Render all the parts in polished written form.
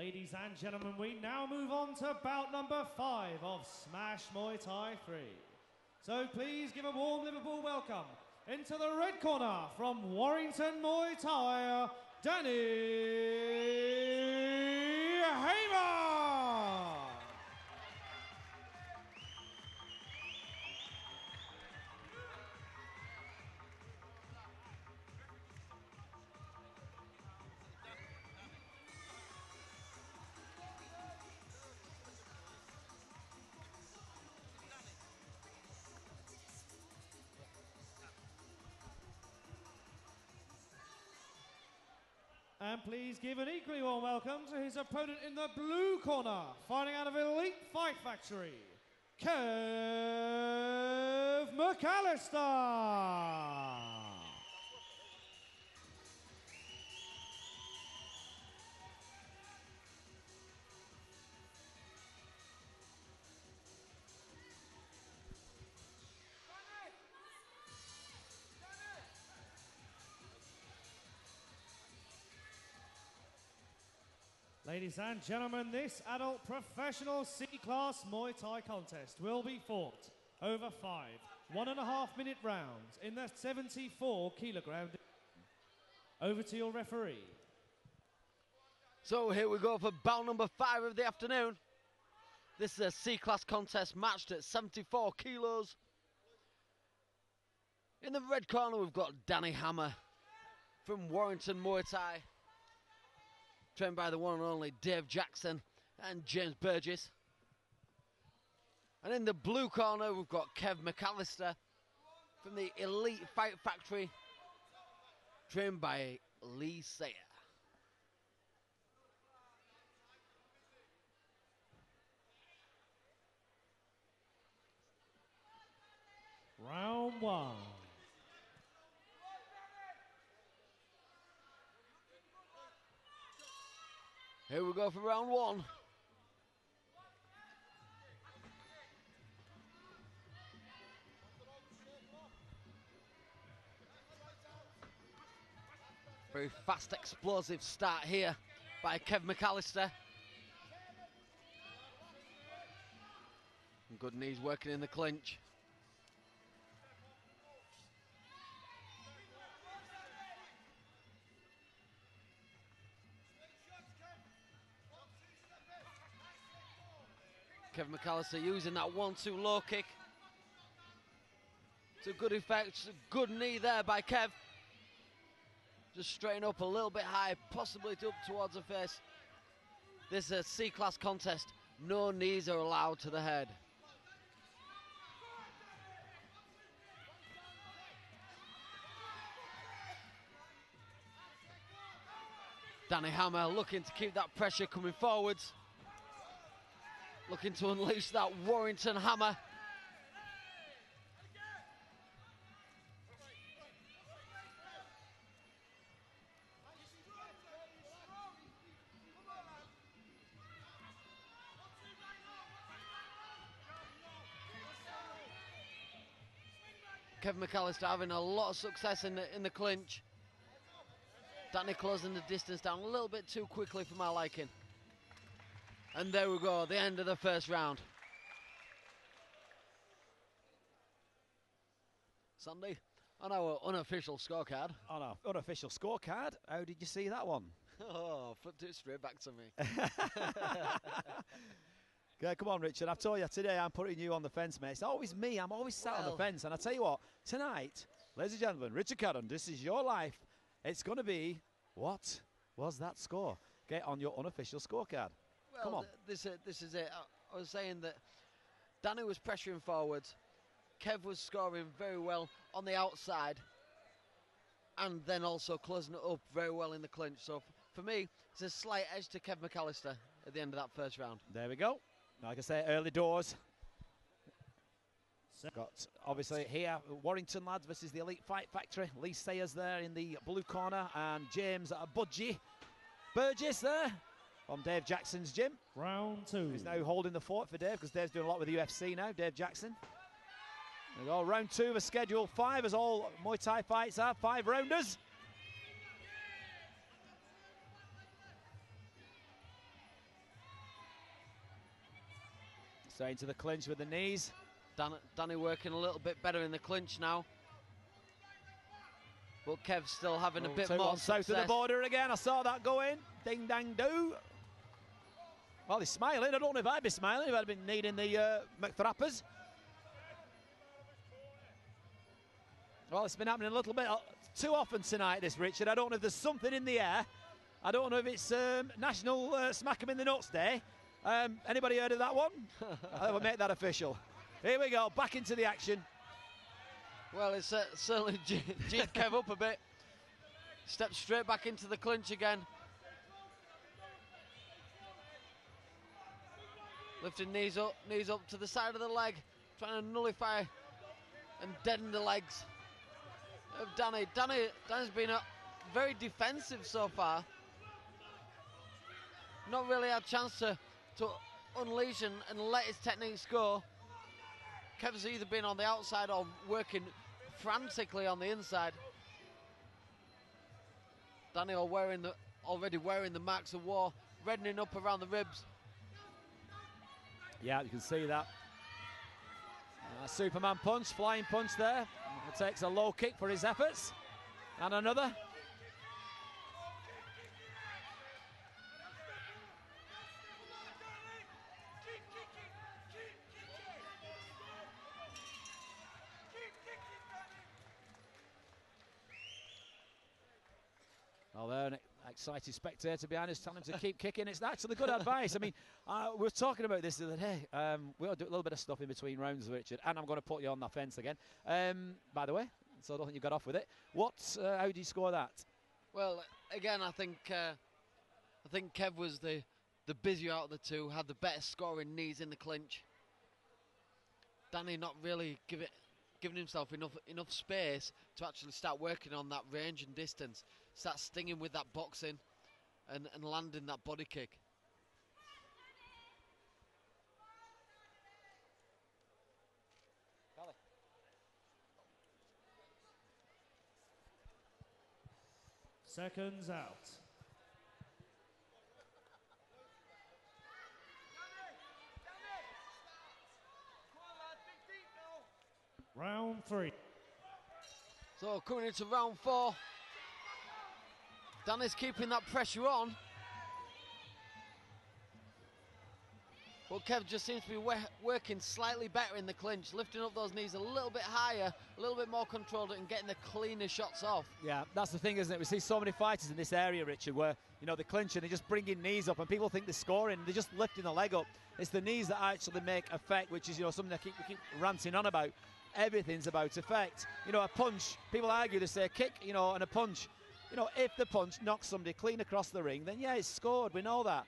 Ladies and gentlemen, we now move on to bout number 5 of Smash Muay Thai 3. So please give a warm Liverpool welcome into the red corner from Warrington Muay Thai, Danny Hamer. And please give an equally warm welcome to his opponent in the blue corner, fighting out of Elite Fight Factory, Kev Mcalister. Ladies and gentlemen, this adult professional C-class Muay Thai contest will be fought over 5 1.5-minute rounds in the 74-kilogram division. Over to your referee. So here we go for bout number 5 of the afternoon. This is a C-class contest matched at 74 kilos. In the red corner we've got Danny Hammer from Warrington Muay Thai, trained by the one and only Dave Jackson and James Burgess. And in the blue corner, we've got Kev Mcalister from the Elite Fight Factory, trained by Lee Sayer. Round 1. Here we go for round 1. Very fast, explosive start here by Kev Mcalister. Good knees working in the clinch. Kev Mcalister using that 1-2 low kick to good effect. Good knee there by Kev. Just straighten up a little bit high, possibly up towards the face. This is a C-class contest. No knees are allowed to the head. Danny Hammer looking to keep that pressure coming forwards. Looking to unleash that Warrington hammer. Kev Mcalister having a lot of success in the clinch. Danny closing the distance down a little bit too quickly for my liking. And there we go, the end of the first round. Sandy, on our unofficial scorecard. On our unofficial scorecard, how did you see that one? Oh, flipped it straight back to me. Yeah, come on, Richard. I've told you today I'm putting you on the fence, mate. It's always me. I'm always sat on the fence. And I tell you what, tonight, ladies and gentlemen, Richard Cadden, this is your life. It's going to be, what was that score? Get on your unofficial scorecard. Well, come on. This is it. I was saying that Danny was pressuring forwards. Kev was scoring very well on the outside. And then also closing it up very well in the clinch. So for me, it's a slight edge to Kev Mcalister at the end of that first round. There we go. Like I say, early doors. Got, obviously, here, Warrington lads versus the Elite Fight Factory. Lee Sayers there in the blue corner. And James Burgess there from Dave Jackson's gym. Round 2. He's now holding the fort for Dave because Dave's doing a lot with the UFC now, Dave Jackson. There we go, round 2 of a schedule 5, as all Muay Thai fights are, 5 rounders. Straight into the clinch with the knees. Danny working a little bit better in the clinch now. But Kev's still having a bit more success. South of the border again. I saw that go in. Ding, dang, do. Well, he's smiling. I don't know if I'd be smiling if I'd been needing the McThrappers. Well, it's been happening a little bit too often tonight, this, Richard. I don't know if there's something in the air. I don't know if it's National Smack 'em in the Nuts Day. Anybody heard of that one? We'll make that official. Here we go, back into the action. Well, it's certainly G'd Kev up a bit. Steps straight back into the clinch again. Lifting knees up to the side of the leg, trying to nullify and deaden the legs of Danny. Danny's been very defensive so far. Not really had a chance to unleash and let his techniques go. Kev's either been on the outside or working frantically on the inside. Danny already wearing the marks of war, reddening up around the ribs. Yeah, you can see that. Superman punch, flying punch there. It takes a low kick for his efforts. And another. Well, there, an excited spectator behind us telling him to keep kicking. It's actually good advice. I mean, we were talking about this the other day. We'll do a little bit of stuff in between rounds, Richard, and I'm going to put you on that fence again. By the way, so I don't think you got off with it. How do you score that? Well, again, I think Kev was the busier out of the two, had the better scoring knees in the clinch. Danny not really giving himself enough space to actually start working on that range and distance, start stinging with that boxing and landing that body kick. Seconds out. Round 3. So coming into round 4, Danny's keeping that pressure on. But Kev just seems to be working slightly better in the clinch, lifting up those knees a little bit higher, a little bit more controlled, and getting the cleaner shots off. Yeah, that's the thing, isn't it? We see so many fighters in this area, Richard, where, you know, they clinch and they're just bringing knees up, and people think they're scoring, they're just lifting the leg up. It's the knees that actually make effect, which is, you know, something we keep ranting on about. Everything's about effect. You know, a punch, people argue, they say kick, you know, and a punch. You know, if the punch knocks somebody clean across the ring, then yeah, it's scored, we know that.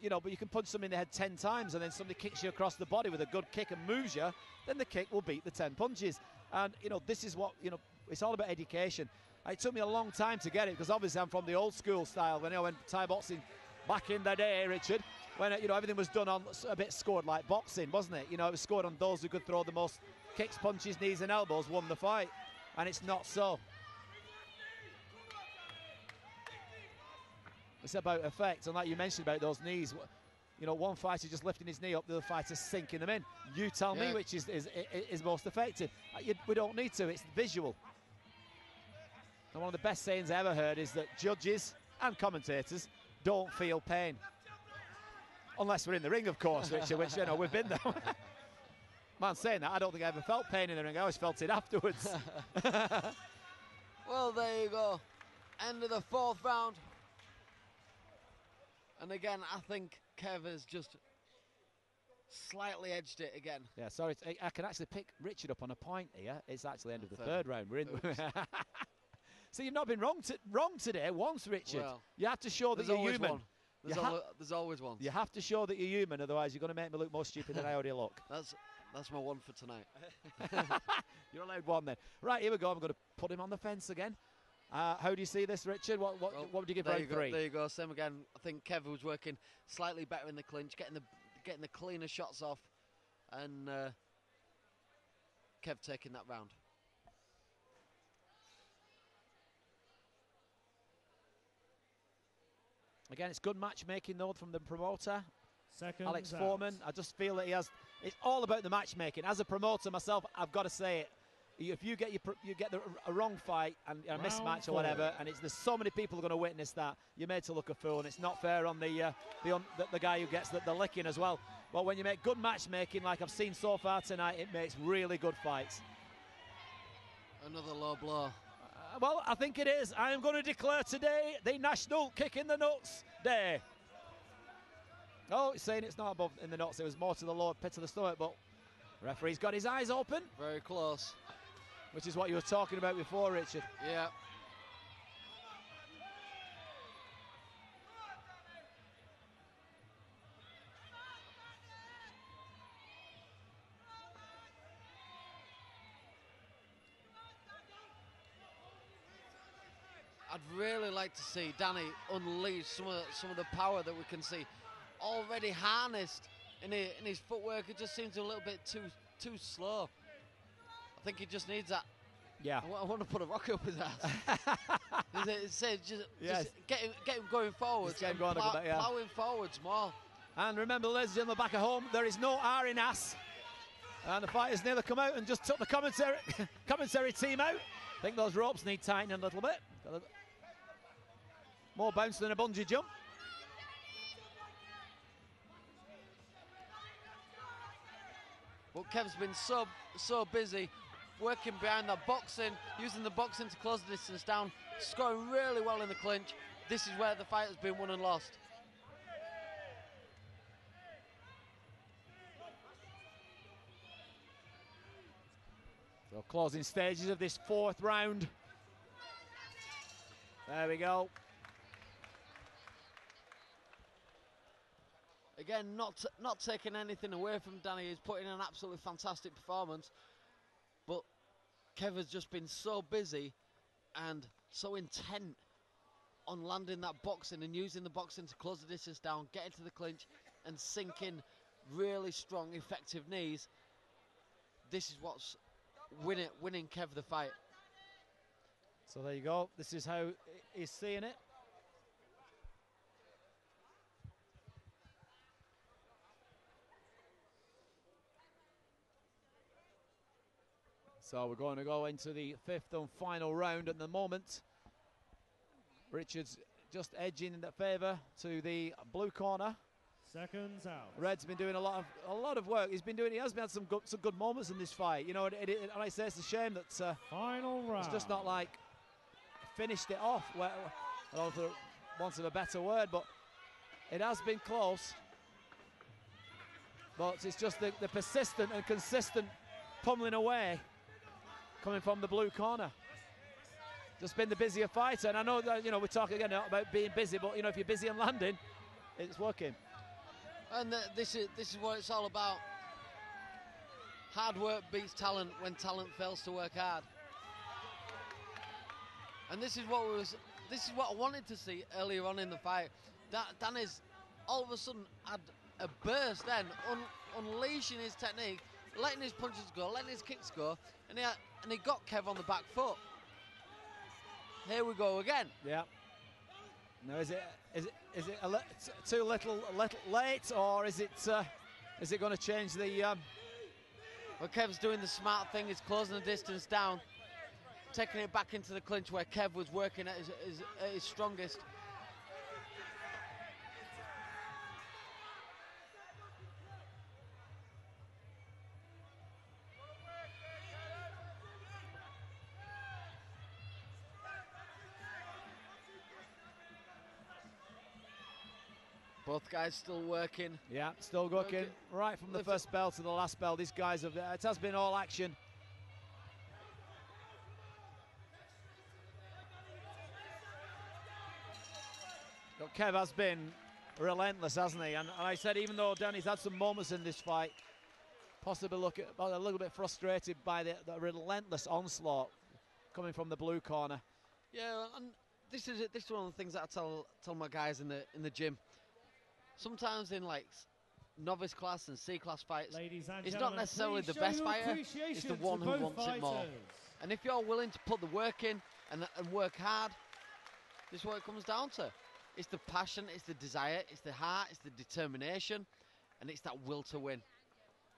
You know, but you can punch somebody in the head 10 times and then somebody kicks you across the body with a good kick and moves you, then the kick will beat the 10 punches. And, you know, this is what, you know, it's all about education. It took me a long time to get it, because obviously I'm from the old school style, when, you know, when Thai boxing back in the day, Richard, when, you know, everything was done on a bit scored like boxing, wasn't it? You know, it was scored on those who could throw the most kicks, punches, knees and elbows won the fight. And it's not so. It's about effect, and like you mentioned about those knees, you know, one fighter just lifting his knee up, the other fighter sinking them in. You tell me which is most effective. We don't need to, it's visual. And one of the best sayings I ever heard is that judges and commentators don't feel pain. Unless we're in the ring, of course, which you know, we've been there. Man, saying that, I don't think I ever felt pain in the ring. I always felt it afterwards. Well, there you go. End of the 4th round. And again, I think Kev has just slightly edged it again. Yeah, sorry, I can actually pick Richard up on a point here. It's actually end of the 3rd round. We're in. So you've not been wrong today once, Richard. Well, you have to show that you're human. There's always one. You have to show that you're human, otherwise you're going to make me look more stupid than I already look. That's my one for tonight. You're allowed one then. Right, here we go. I'm going to put him on the fence again. How do you see this, Richard? What would you give round 3? There you go. Same again. I think Kev was working slightly better in the clinch, getting the cleaner shots off, and Kev taking that round. Again, it's good matchmaking though from the promoter, Seconds Alex out. Foreman. I just feel that he has It's all about the matchmaking. As a promoter myself, I've got to say it. If you get a wrong fight and a mismatch or whatever, and there's so many people are going to witness that, you're made to look a fool, and it's not fair on the guy who gets the licking as well. But when you make good matchmaking, like I've seen so far tonight, it makes really good fights. Another low blow. Well, I think it is. I am going to declare today the National Kick in the Nuts Day. Oh, he's saying it's not above in the nuts. It was more to the lower pit of the stomach, but the referee's got his eyes open. Very close. Which is what you were talking about before, Richard. Yeah. I'd really like to see Danny unleash some of the power that we can see already harnessed in his footwork. It just seems a little bit too slow. I think he just needs that. Yeah. I want to put a rocket up his ass. It says just get him going forwards. Get him going a bit, yeah. Plowing forwards more. And remember, ladies and gentlemen, back at home, there is no R in ass. And the fighters nearly come out and just took the commentary team out. I think those ropes need tightening a little bit. More bounce than a bungee jump. But Kev's been so busy working behind that boxing, using the boxing to close the distance down, scoring really well in the clinch. This is where the fight has been won and lost. So closing stages of this fourth round. There we go. Again, not taking anything away from Danny. He's putting in an absolutely fantastic performance. But Kev has just been so busy and so intent on landing that boxing and using the boxing to close the distance down, get into the clinch and sink in really strong, effective knees. This is what's winning Kev the fight. So there you go. This is how he's seeing it. So we're going to go into the fifth and final round at the moment. Richard's just edging in favour to the blue corner. Seconds out. Red's been doing a lot of work. He has had some good moments in this fight. You know, and I say it's a shame that final round. It's just not like finished it off. Well, I don't know if for want of a better word, but it has been close. But it's just the persistent and consistent pummeling away coming from the blue corner. Just been the busier fighter, and I know that, you know, we talk again about being busy, but you know, if you're busy and landing, it's working. And this is what it's all about. Hard work beats talent when talent fails to work hard. And this is what I wanted to see earlier on in the fight. Danny's all of a sudden had a burst then, unleashing his technique, letting his punches go, letting his kicks go, and he got Kev on the back foot. Here we go again. Yeah. Now is it too little late, or is it going to change the? Well, Kev's doing the smart thing. He's closing the distance down, taking it back into the clinch where Kev was working at his strongest. Both guys still working. Yeah, still working. Right from the first bell to the last bell. These guys have. It has been all action. But Kev has been relentless, hasn't he? And I said, even though Danny's had some moments in this fight, possibly a little bit frustrated by the relentless onslaught coming from the blue corner. Yeah, and this is one of the things that I tell my guys in the gym. Sometimes in like novice class and C class fights, it's not necessarily the best fighter, it's the one who wants it more. And if you're willing to put the work in and work hard, this is what it comes down to. It's the passion, it's the desire, it's the heart, it's the determination, and it's that will to win.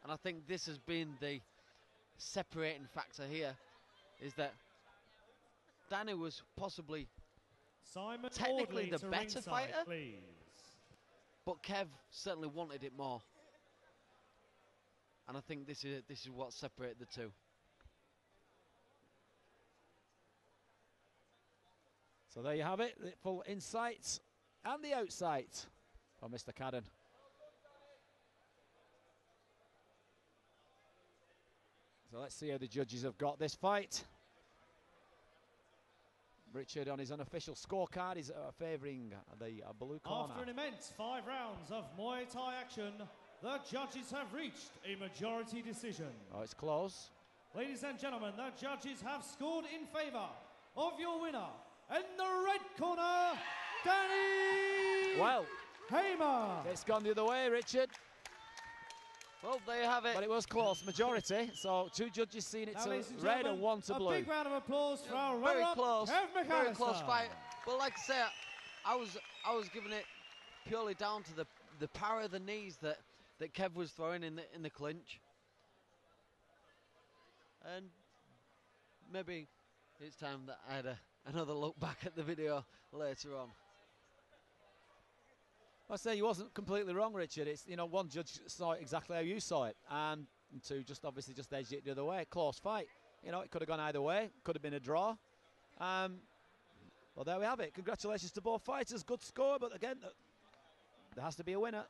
And I think this has been the separating factor here, is that Danny was possibly Simon technically Audley the to better ringside, fighter, please. but Kev certainly wanted it more. And I think this is what separated the two. So there you have it, the full insight and the outsight from Mr. Cadden. So let's see how the judges have got this fight. Richard on his unofficial scorecard is favouring the blue corner. After an immense 5 rounds of Muay Thai action, the judges have reached a majority decision. Oh, it's close. Ladies and gentlemen, the judges have scored in favour of your winner. In the red corner, Danny Well, Hamer. it's gone the other way, Richard. Well, there you have it. But it was close, majority. So 2 judges seen it Now, to ladies and red and gentlemen, 1 to blue. A big round of applause for our Very runner-up, close, Kev Mcalister. very close fight. But like I say, I was giving it purely down to the power of the knees that Kev was throwing in the clinch. And maybe it's time that I had another look back at the video later on. I say you wasn't completely wrong, Richard. It's, you know, 1 judge saw it exactly how you saw it, and 2 just obviously just edged it the other way. Close fight. You know, it could have gone either way. Could have been a draw. Well, there we have it. Congratulations to both fighters. Good score, but again, there has to be a winner.